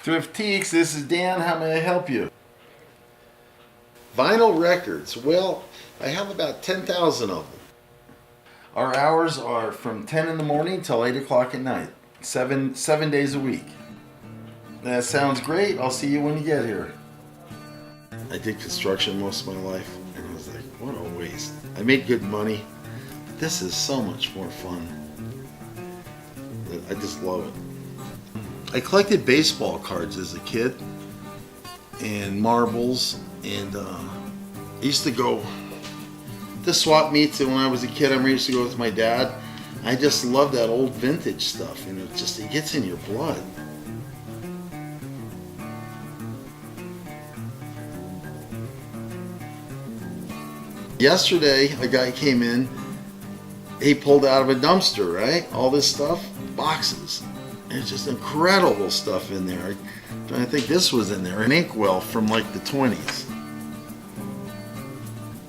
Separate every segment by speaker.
Speaker 1: Thriftiques, this is Dan. How may I help you?
Speaker 2: Vinyl records. Well, I have about 10,000 of them.
Speaker 1: Our hours are from 10 in the morning till 8 o'clock at night. Seven days a week. That sounds great. I'll see you when you get here.
Speaker 2: I did construction most of my life, and I was like, what a waste. I made good money, but this is so much more fun. I just love it. I collected baseball cards as a kid, and marbles, and I used to go to swap meets, and when I was a kid, I used to go with my dad. I just love that old vintage stuff, and it gets in your blood. Yesterday, a guy came in, he pulled out of a dumpster, right? All this stuff, boxes. And it's just incredible stuff in there. I think this was in there, an inkwell from like the 20s.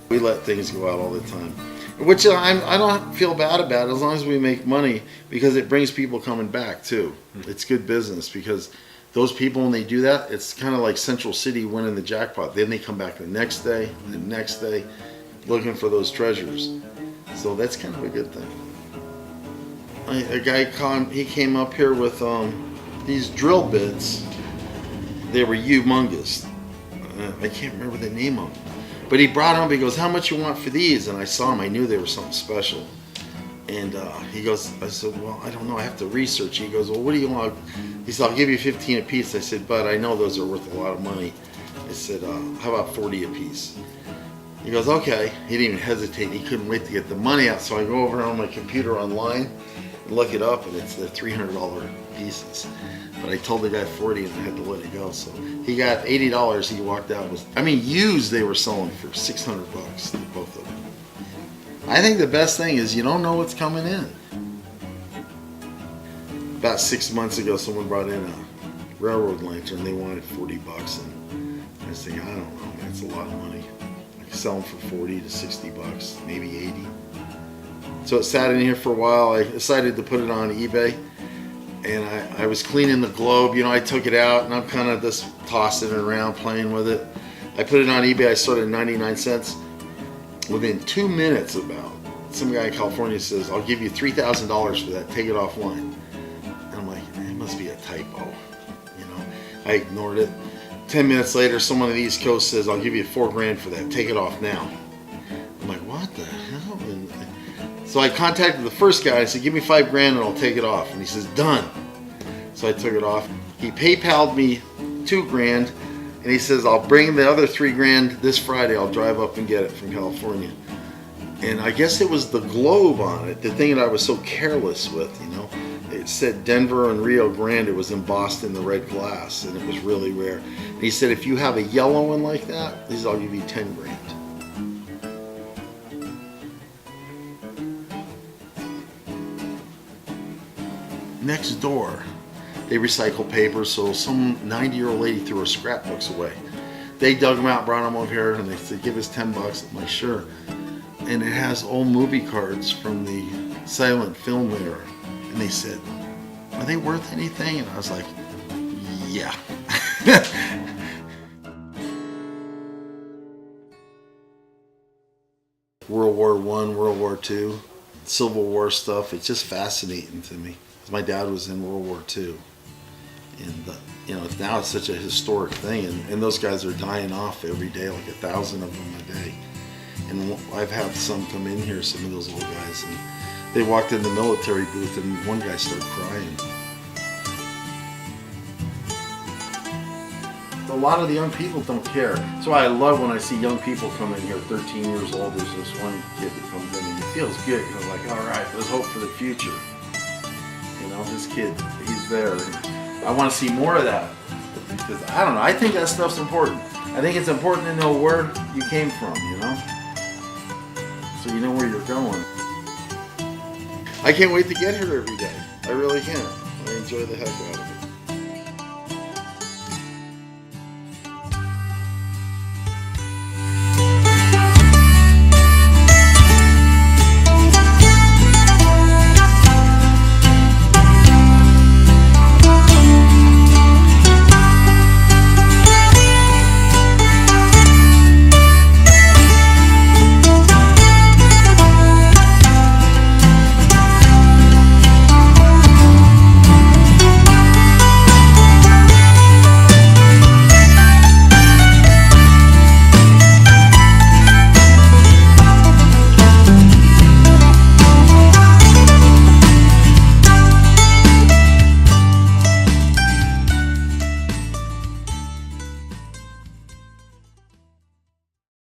Speaker 2: We let things go out all the time, which I don't feel bad about as long as we make money, because it brings people coming back too. It's good business, because those people, when they do that, it's kind of like Central City winning the jackpot. Then they come back the next day, looking for those treasures. So that's kind of a good thing. A guy he came up here with these drill bits. They were humongous. I can't remember the name of them. But he brought them. He goes, "How much you want for these?" And I saw them. I knew they were something special. And he goes, I said, "Well, I don't know. I have to research." He goes, "Well, what do you want?" He said, "I'll give you 15 a piece." I said, "But I know those are worth a lot of money." I said, "How about 40 a piece?" He goes, "Okay." He didn't even hesitate. He couldn't wait to get the money out. So I go over on my computer online and look it up, and they're $300 pieces. But I told the guy 40, and I had to let it go. So he got $80. He walked out. Used, they were selling for $600, both of them. I think the best thing is you don't know what's coming in. About 6 months ago, someone brought in a railroad lantern. They wanted $40, and I was thinking, I don't know, man, it's a lot of money. I could sell them for 40 to 60 bucks, maybe 80. So it sat in here for a while. I decided to put it on eBay, and I was cleaning the globe. I took it out, and I'm kind of just tossing it around, playing with it. I put it on eBay. I started at 99 cents. Within 2 minutes, about, some guy in California says, "I'll give you $3,000 for that. Take it offline." And I'm like, it must be a typo. I ignored it. 10 minutes later, someone on the East Coast says, "I'll give you $4,000 for that. Take it off now." I'm like, what the hell? And so I contacted the first guy. I said, "Give me $5,000 and I'll take it off." And he says, "Done." So I took it off. He PayPal'd me $2,000, and he says, "I'll bring the other $3,000 this Friday. I'll drive up and get it from California." And I guess it was the globe on it, the thing that I was so careless with. It said Denver and Rio Grande. It was embossed in the red glass, and it was really rare. And he said, "If you have a yellow one like that," he says, "I'll give you $10,000. Next door, they recycle paper, so some 90-year-old lady threw her scrapbooks away. They dug them out, brought them over here, and they said, "Give us $10." I'm like, "Sure." And it has old movie cards from the silent film era. And they said, "Are they worth anything?" And I was like, "Yeah." World War I, World War II, Civil War stuff, it's just fascinating to me. My dad was in World War II. And now it's such a historic thing, and those guys are dying off every day, like 1,000 of them a day. And I've had some come in here, some of those old guys, and they walked in the military booth, and one guy started crying. A lot of the young people don't care. So I love when I see young people come in here, 13 years old. There's this one kid that comes in, and it feels good. Like, all right, let's hope for the future. This kid, he's there. I want to see more of that, because I don't know, I think that stuff's important. I think it's important to know where you came from, so you know where you're going. I can't wait to get here every day. I really can. I enjoy the heck out of it.